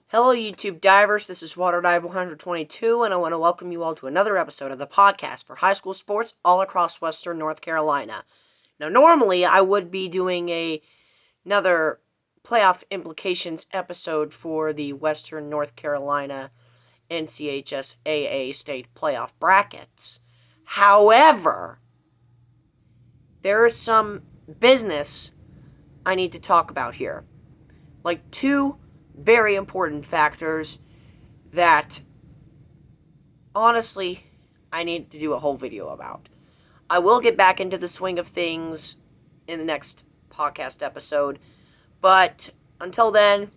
Hello, YouTube divers. This is WaterDive122, and I want to welcome you all to another episode of the podcast for high school sports all across Western North Carolina. Now, normally I would be doing another playoff implications episode for the Western North Carolina NCHS-AA state playoff brackets. However, there is some business I need to talk about here. Like two very important factors that, honestly, I need to do a whole video about. I will get back into the swing of things in the next podcast episode, but until then,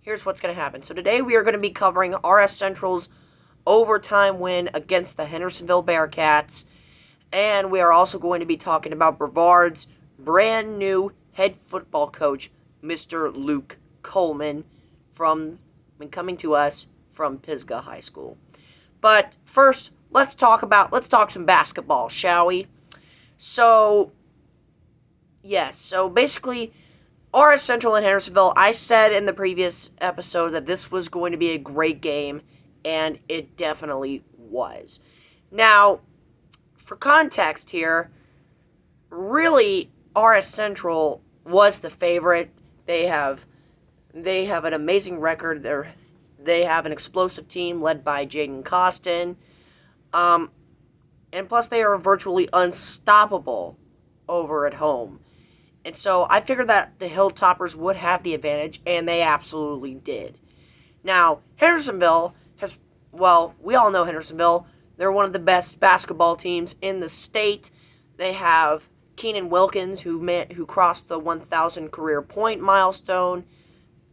here's what's going to happen. So today we are going to be covering RS Central's overtime win against the Hendersonville Bearcats, and we are also going to be talking about Brevard's brand new head football coach, Mr. Luke Coleman, coming to us from Pisgah High School. But first, let's talk some basketball, shall we? So basically, RS Central and Hendersonville, I said in the previous episode that this was going to be a great game, and it definitely was. Now, for context here, really, RS Central was the favorite. They have an amazing record. They have an explosive team led by Jaden Costin. And plus they are virtually unstoppable over at home. And so I figured that the Hilltoppers would have the advantage, and they absolutely did. Now, Hendersonville we all know Hendersonville. They're one of the best basketball teams in the state. They have Keenan Wilkins, who crossed the 1,000 career point milestone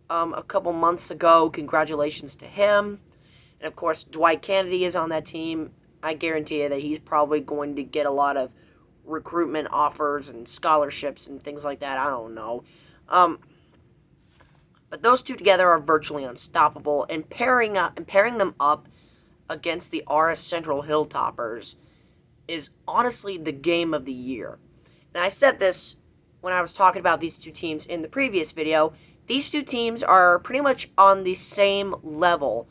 a couple months ago. Congratulations to him. And of course, Dwight Kennedy is on that team. I guarantee you that he's probably going to get a lot of recruitment offers and scholarships and things like that. I don't know. But those two together are virtually unstoppable, and pairing them up against the RS Central Hilltoppers is honestly the game of the year. And I said this when I was talking about these two teams in the previous video. These two teams are pretty much on the same level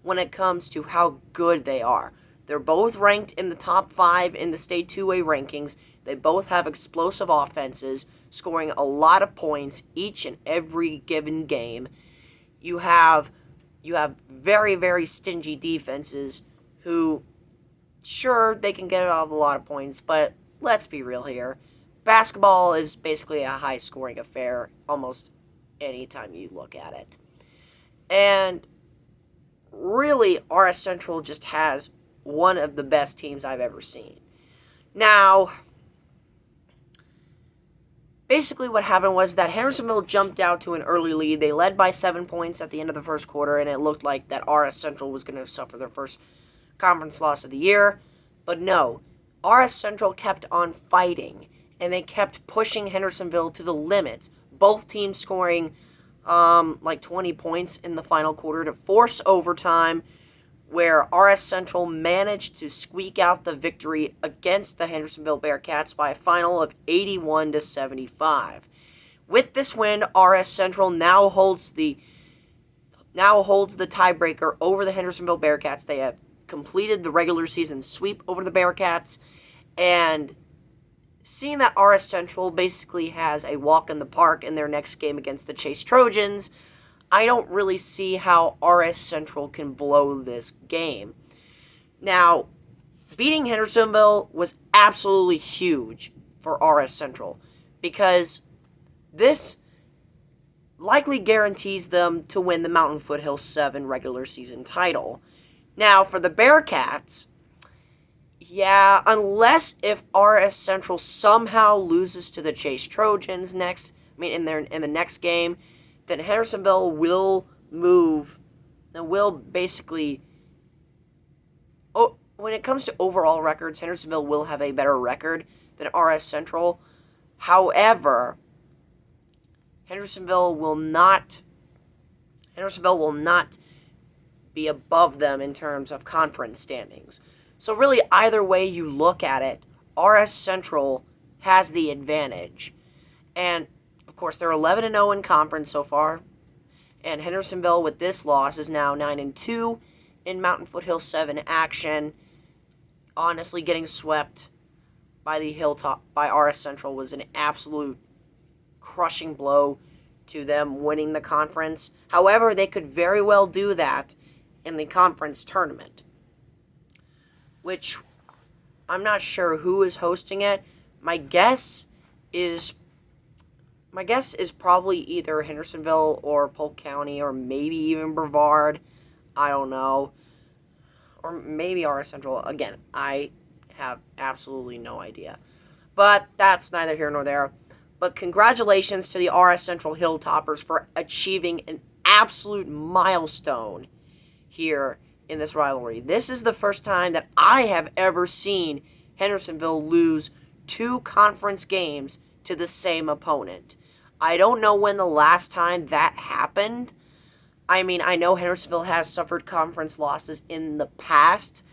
when it comes to how good they are. They're both ranked in the top 5 in the state 2A rankings. They both have explosive offenses, scoring a lot of points each and every given game. You have very, very stingy defenses who, sure, they can get off a lot of points, but let's be real here. Basketball is basically a high-scoring affair almost anytime you look at it. And really, RS Central just has one of the best teams I've ever seen. Now, basically what happened was that Hendersonville jumped out to an early lead. They led by 7 points at the end of the first quarter, and it looked like that RS Central was going to suffer their first conference loss of the year. But no, RS Central kept on fighting, and they kept pushing Hendersonville to the limits. Both teams scoring like 20 points in the final quarter to force overtime, where RS Central managed to squeak out the victory against the Hendersonville Bearcats by a final of 81-75. With this win, RS Central now holds the tiebreaker over the Hendersonville Bearcats. They have completed the regular season sweep over the Bearcats, and seeing that RS Central basically has a walk in the park in their next game against the Chase Trojans, I don't really see how RS Central can blow this game. Now, beating Hendersonville was absolutely huge for RS Central, because this likely guarantees them to win the Mountain Foothills 7 regular season title. Now, for the Bearcats, yeah, unless if RS Central somehow loses to the Chase Trojans in the next game, then Hendersonville will move and will basically, when it comes to overall records, Hendersonville will have a better record than RS Central. However, Hendersonville will not be above them in terms of conference standings. So really, either way you look at it, RS Central has the advantage. And, of course, they're 11-0 in conference so far. And Hendersonville, with this loss, is now 9-2 in Mountain Foothill 7 action. Honestly, getting swept by the Hilltop by RS Central was an absolute crushing blow to them winning the conference. However, they could very well do that in the conference tournament, which I'm not sure who is hosting it. My guess is probably either Hendersonville or Polk County or maybe even Brevard. I don't know. Or maybe RS Central. Again, I have absolutely no idea. But that's neither here nor there. But congratulations to the RS Central Hilltoppers for achieving an absolute milestone here in this rivalry. This is the first time that I have ever seen Hendersonville lose 2 conference games to the same opponent. I don't know when the last time that happened. I mean, I know Hendersonville has suffered conference losses in the past.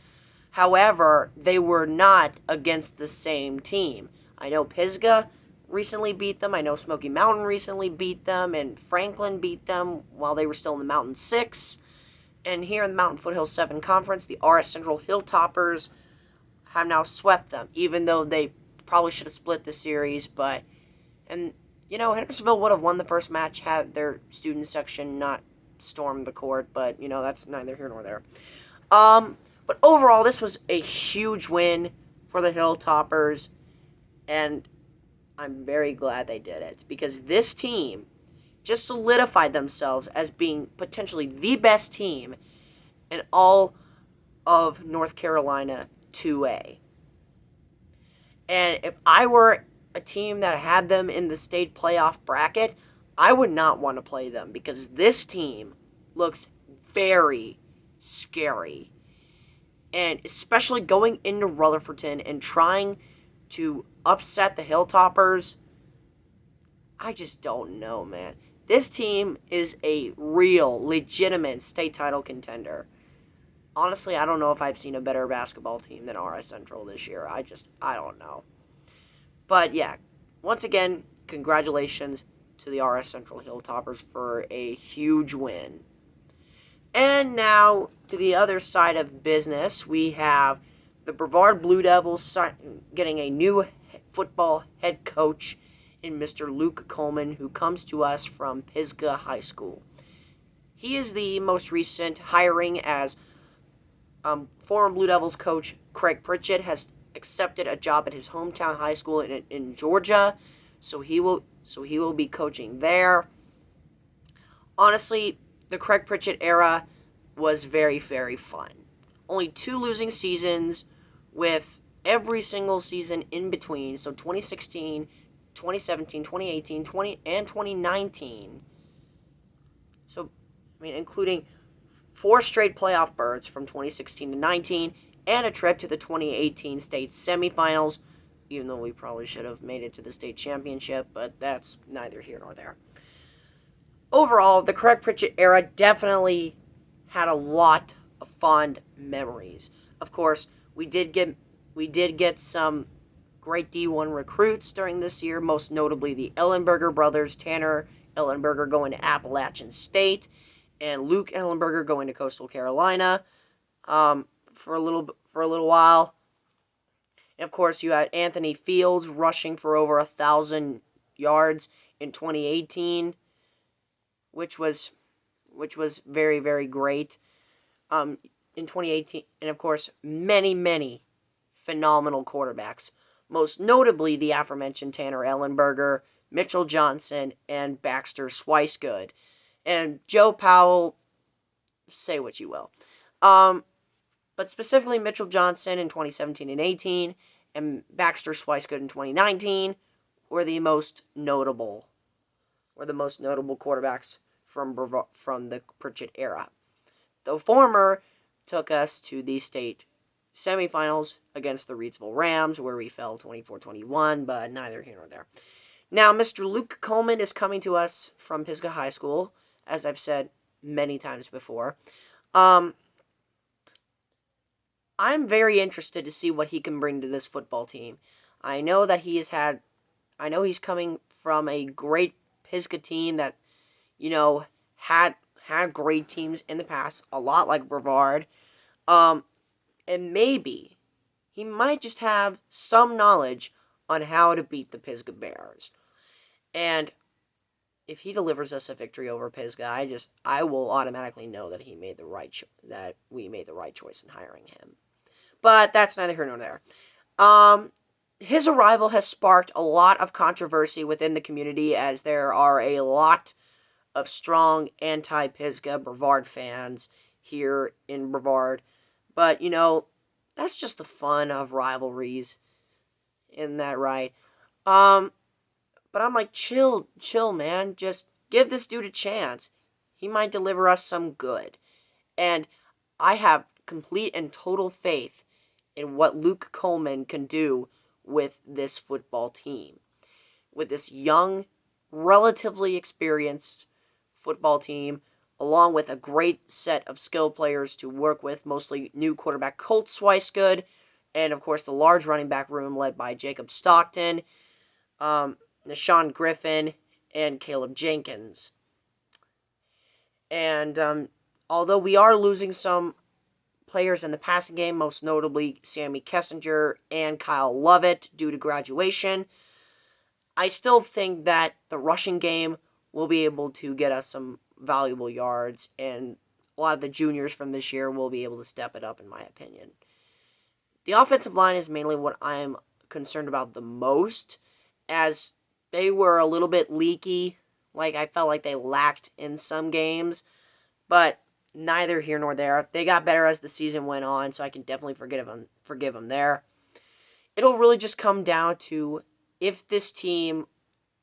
However, they were not against the same team. I know Pisgah recently beat them. I know Smoky Mountain recently beat them. And Franklin beat them while they were still in the Mountain 6. And here in the Mountain Foothill 7 Conference, the RS Central Hilltoppers have now swept them. Even though they probably should have split the series. And Hendersonville would have won the first match had their student section not stormed the court. But, that's neither here nor there. But overall, this was a huge win for the Hilltoppers, and I'm very glad they did it, because this team just solidified themselves as being potentially the best team in all of North Carolina 2A. And if I were a team that had them in the state playoff bracket, I would not want to play them, because this team looks very scary. And especially going into Rutherfordton and trying to upset the Hilltoppers, I just don't know, man. This team is a real, legitimate state title contender. Honestly, I don't know if I've seen a better basketball team than RS Central this year. I don't know. But yeah, once again, congratulations to the RS Central Hilltoppers for a huge win. And now, to the other side of business, we have the Brevard Blue Devils getting a new football head coach in Mr. Luke Coleman, who comes to us from Pisgah High School. He is the most recent hiring, as former Blue Devils coach Craig Pritchett has accepted a job at his hometown high school in Georgia, so he will be coaching there. Honestly, the Craig Pritchett era was very, very fun. Only 2 losing seasons, with every single season in between. So 2016, 2017, 2018, and 2019. So, including 4 straight playoff berths from 2016 to 19, and a trip to the 2018 state semifinals, even though we probably should have made it to the state championship, but that's neither here nor there. Overall, the Craig Pritchett era definitely had a lot of fond memories. Of course, we did get some great D1 recruits during this year, most notably the Ellenberger brothers, Tanner Ellenberger going to Appalachian State, and Luke Ellenberger going to Coastal Carolina for a little while. And of course, you had Anthony Fields rushing for over 1,000 yards in 2018. Which was very, very great in 2018. And, of course, many phenomenal quarterbacks. Most notably, the aforementioned Tanner Ellenberger, Mitchell Johnson, and Baxter Swicegood. And Joe Powell, say what you will. But specifically, Mitchell Johnson in 2017 and 18, and Baxter Swicegood in 2019 were the most notable quarterbacks from the Pritchett era. The former took us to the state semifinals against the Reidsville Rams, where we fell 24-21, but neither here nor there. Now, Mr. Luke Coleman is coming to us from Pisgah High School, as I've said many times before. I'm very interested to see what he can bring to this football team. I know he's coming from a great Pisgah team that, had great teams in the past, a lot like Brevard. And maybe he might just have some knowledge on how to beat the Pisgah Bears. And if he delivers us a victory over Pisgah, I will automatically know that that we made the right choice in hiring him. But that's neither here nor there. His arrival has sparked a lot of controversy within the community, as there are a lot of strong anti-Pisgah Brevard fans here in Brevard. But, that's just the fun of rivalries. Isn't that right? But I'm like, chill, man. Just give this dude a chance. He might deliver us some good. And I have complete and total faith in what Luke Coleman can do with this football team. With this young, relatively experienced football team, along with a great set of skill players to work with, mostly new quarterback Colt Swicegood, and of course the large running back room led by Jacob Stockton, Nashawn Griffin, and Caleb Jenkins. And although we are losing some players in the passing game, most notably Sammy Kessinger and Kyle Lovett due to graduation, I still think that the rushing game will be able to get us some valuable yards, and a lot of the juniors from this year will be able to step it up, in my opinion. The offensive line is mainly what I'm concerned about the most, as they were a little bit leaky. Like, I felt like they lacked in some games, but neither here nor there. They got better as the season went on, so I can definitely forgive them there. It'll really just come down to if this team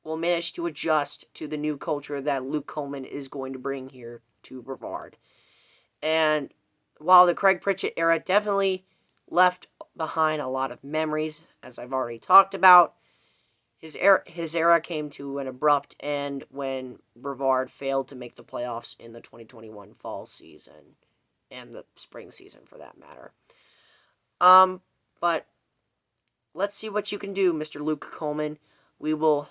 will manage to adjust to the new culture that Luke Coleman is going to bring here to Brevard. And while the Craig Pritchett era definitely left behind a lot of memories, as I've already talked about, his era came to an abrupt end when Brevard failed to make the playoffs in the 2021 fall season, and the spring season for that matter. But let's see what you can do, Mr. Luke Coleman. We will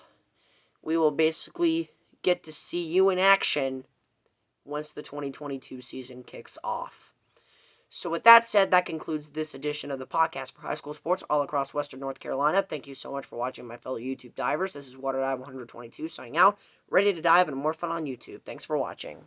basically get to see you in action once the 2022 season kicks off. So with that said, that concludes this edition of the podcast for high school sports all across Western North Carolina. Thank you so much for watching, my fellow YouTube divers. This is Water Dive 122 signing out, ready to dive into more fun on YouTube. Thanks for watching.